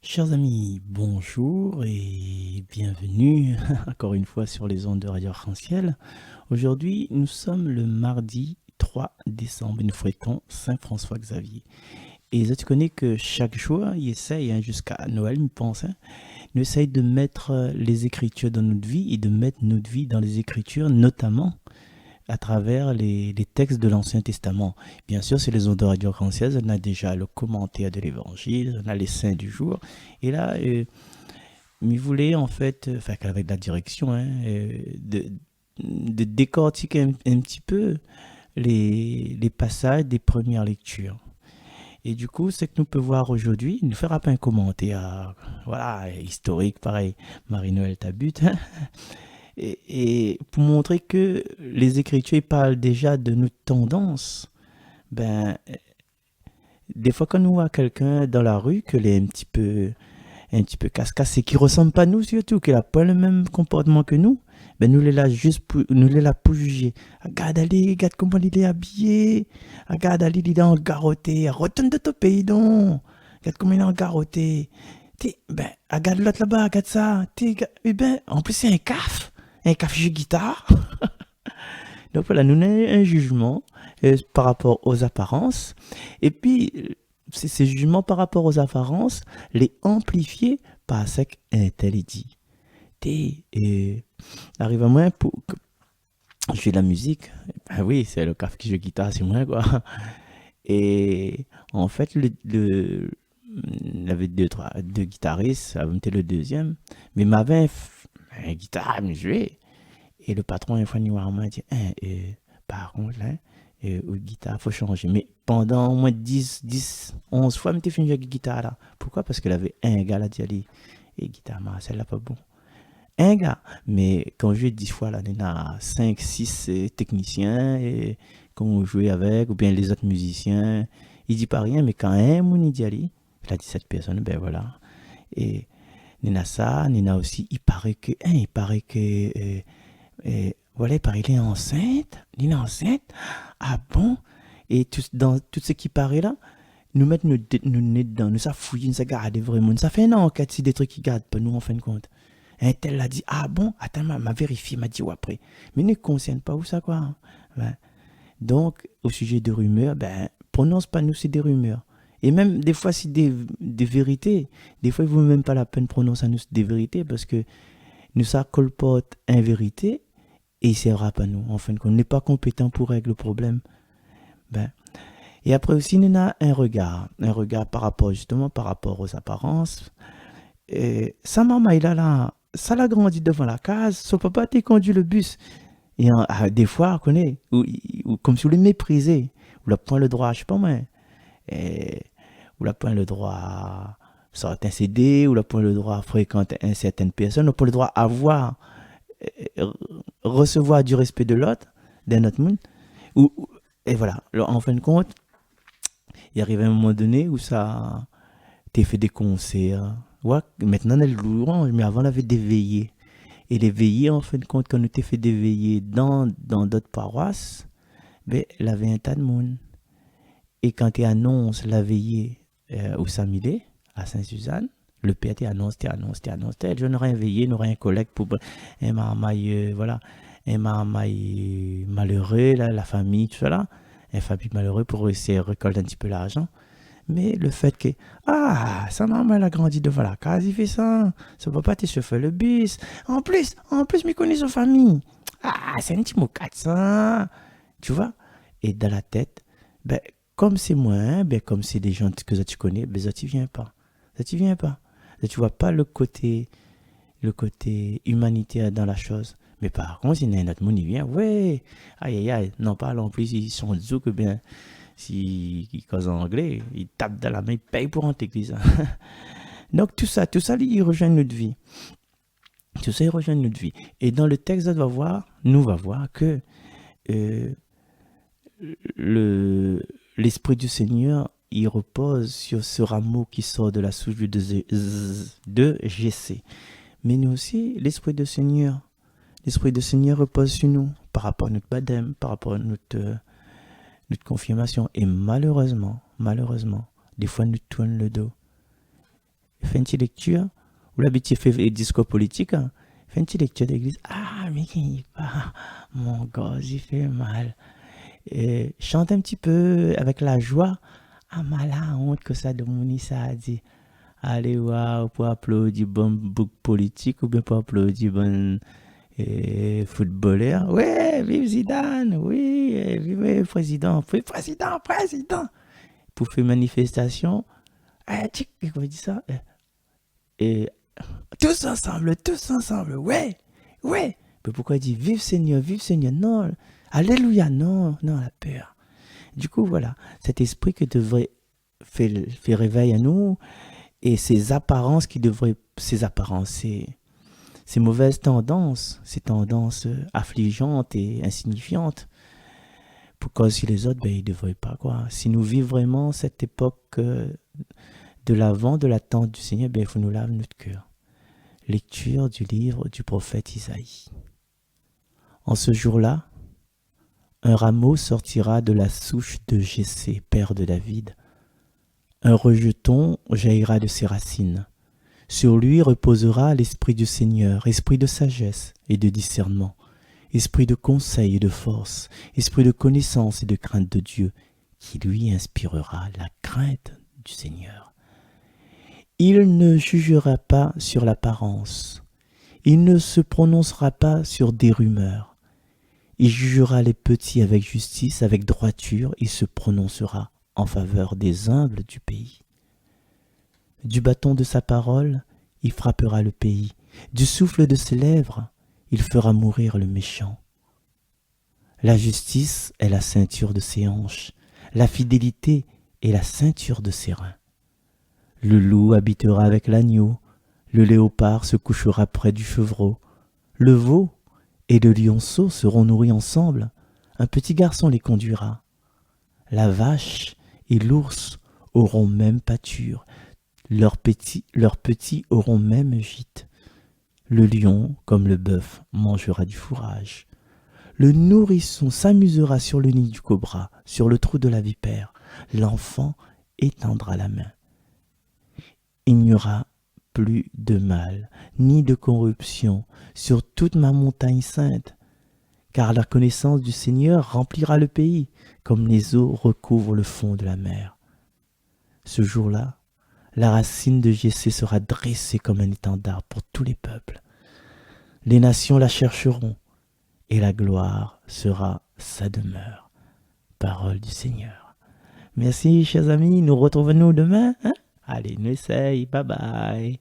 Chers amis, bonjour et bienvenue encore une fois sur les ondes de Radio Arc-en-Ciel. Aujourd'hui, nous sommes le mardi 3 décembre, nous fêtons Saint-François Xavier. Et tu connais que chaque jour, il essaye, jusqu'à Noël, je pense, nous essaye de mettre les Écritures dans notre vie et de mettre notre vie dans les Écritures, notamment à travers les textes de l'Ancien Testament. Bien sûr, sur les ondes de Radio Arc-en-Ciel, on a déjà le commentaire de l'Évangile, on a les saints du jour. Et là, il voulait en fait, avec la direction, de décortiquer un petit peu les passages des premières lectures. Et du coup, ce que nous pouvons voir aujourd'hui, nous fera pas un commentaire, voilà, historique, pareil, Marie-Noël Tabut, et pour montrer que les Écritures parlent déjà de nos tendances. Ben, des fois, quand nous voit quelqu'un dans la rue, que est un petit peu casse-casse et qui ressemble pas à nous surtout, qui n'a pas le même comportement que nous, ben nous les là juste pour, nous les là pour juger. Regarde Ali, regarde comment il est habillé. Regarde Ali, il est en garrotté. Retourne de ton pays donc. Regarde comment il est en garrotté. Ben, regarde l'autre là-bas, regarde ça. Eh ben, en plus c'est un caf jeu guitare. Donc voilà, nous avons un jugement par rapport aux apparences. Et puis, ces jugements par rapport aux apparences, les amplifier par ce qu'un tel dit. Arrive à moi pour je fais de la musique. Ben oui, c'est le caf qui joue guitare, c'est moi quoi. Et en fait, il y avait deux guitaristes, avant était le deuxième, mais il m'avait une guitare à me jouer. Et le patron, une fois, m'a dit, par contre, là, au guitare, faut changer. Mais pendant au moins 11 fois, je fini avec la guitare là. Pourquoi? Parce qu'elle avait un gars là, dit, allez, et guitare, celle-là, pas bon. Un gars. Mais quand je joue 10 fois, là, il y a 5, 6 techniciens et qu'on jouait avec, ou bien les autres musiciens. Il dit pas rien, mais quand un mon il dit, allez, il a dit cette personne, ben voilà. Et Nina ça, Nina aussi, il paraît que voilà, il paraît, il est enceinte, ah bon, et dans tout ce qui paraît là, nous mettre nos nez dedans, nous ça fouiller, nous ça garder vraiment, nous ça fait une enquête si des trucs qui gardent pas nous en fin de compte. Un tel a dit, ah bon, attends, m'a vérifié, m'a dit ou après, mais ne concerne pas où ça quoi. Ben, donc, au sujet de rumeurs, ben, prononce pas nous, c'est des rumeurs. Et même des fois, c'est des vérités. Des fois, il ne vaut même pas la peine de prononcer à nous des vérités parce que nous, ça colporte une vérité et il ne sert pas nous. En fin de compte, on n'est pas compétent pour régler le problème. Ben. Et après aussi, il y a un regard par rapport justement par rapport aux apparences. Et sa maman, il a là, ça l'a grandi devant la case, son papa t'a conduit le bus. Et des fois, on connaît, ou comme si vous le méprisez, ou la point le droit, je sais pas moi, et, ou la point le droit à sortir un CD, ou la point le droit à fréquenter une certaine personne, ou point le droit à avoir recevoir du respect de l'autre, d'un autre monde. Et voilà, alors, en fin de compte, il arrive un moment donné où ça t'es fait des concerts. Ouais, maintenant, on est le louange, mais avant, on avait des veillées. Et les veillées, en fin de compte, quand on t'es fait des veillées dans d'autres paroisses, ben, il y avait un tas de monde. Et quand tu annonces la veillée au Samilé, à Saint-Suzanne, le père t'annonce, je n'aurai un veillé, n'aurai un collègue pour un marmaille, voilà, un marmaille malheureux, là, la famille, tout ça là, un famille malheureux pour essayer de récolter un petit peu l'argent. Mais le fait que, ah, sa maman elle a grandi devant la case, il fait ça, son papa t'es chauffeur le bus, en plus, me connaît sa famille. Ah, c'est un petit mot 400, tu vois. Et dans la tête, ben, comme c'est moi, ben, comme c'est des gens que tu connais, ben, ça t'y vient pas. Ça t'y vient pas. Ça, tu vois pas le côté humanitaire dans la chose. Mais par contre, si notre monde il vient, ouais, aïe aïe aïe, non pas en plus, ils sont que bien, si ils causent en anglais, ils tapent dans la main, ils payent pour entrer l'église. Donc tout ça, il rejoint notre vie. Tout ça, il rejoint notre vie. Et dans le texte, nous va voir que euh, l'Esprit du Seigneur, il repose sur ce rameau qui sort de la souche de Jessé. Mais nous aussi, l'Esprit du Seigneur repose sur nous par rapport à notre baptême, par rapport à notre confirmation. Et malheureusement, des fois, nous tournons le dos. Fait une petite lecture. Ou l'habitude fait des discours politiques. Hein. Fait une petite lecture d'église. Ah, mais qui pas. Mon gosse, il fait mal. Et chante un petit peu avec la joie. Ah, malin, honte que ça de mon ça a dit. Allez, waouh, pour applaudir bon bouc politique ou bien pour applaudir bon footballeur. Ouais, vive Zidane, oui, vive le président, président, président. Pour faire manifestation, comment dit ça? Tous ensemble, ouais, ouais. Mais pourquoi il dit vive Seigneur, non, alléluia, non, non, la peur. Du coup, voilà, cet esprit que devrait faire réveil à nous et ces apparences qui devraient, ces mauvaises tendances, ces tendances affligeantes et insignifiantes, pourquoi si les autres, ben, ils ne devraient pas, quoi. Si nous vivons vraiment cette époque de l'avant, de l'attente du Seigneur, ben, il faut nous laver notre cœur. Lecture du livre du prophète Isaïe. En ce jour-là, un rameau sortira de la souche de Jessé, père de David. Un rejeton jaillira de ses racines. Sur lui reposera l'esprit du Seigneur, esprit de sagesse et de discernement, esprit de conseil et de force, esprit de connaissance et de crainte de Dieu, qui lui inspirera la crainte du Seigneur. Il ne jugera pas sur l'apparence, il ne se prononcera pas sur des rumeurs. Il jugera les petits avec justice, avec droiture, il se prononcera en faveur des humbles du pays. Du bâton de sa parole, il frappera le pays. Du souffle de ses lèvres, il fera mourir le méchant. La justice est la ceinture de ses hanches, la fidélité est la ceinture de ses reins. Le loup habitera avec l'agneau, le léopard se couchera près du chevreau, le veau et le lionceau seront nourris ensemble, un petit garçon les conduira. La vache et l'ours auront même pâture, leurs petits auront même gîte. Le lion, comme le bœuf, mangera du fourrage. Le nourrisson s'amusera sur le nid du cobra, sur le trou de la vipère. L'enfant étendra la main. Il n'y aura plus de mal, ni de corruption sur toute ma montagne sainte, car la connaissance du Seigneur remplira le pays, comme les eaux recouvrent le fond de la mer. Ce jour-là, la racine de Jessé sera dressée comme un étendard pour tous les peuples. Les nations la chercheront, et la gloire sera sa demeure. Parole du Seigneur. Merci, chers amis. Nous retrouvons-nous demain. Hein? Allez, nous essaye. Bye bye.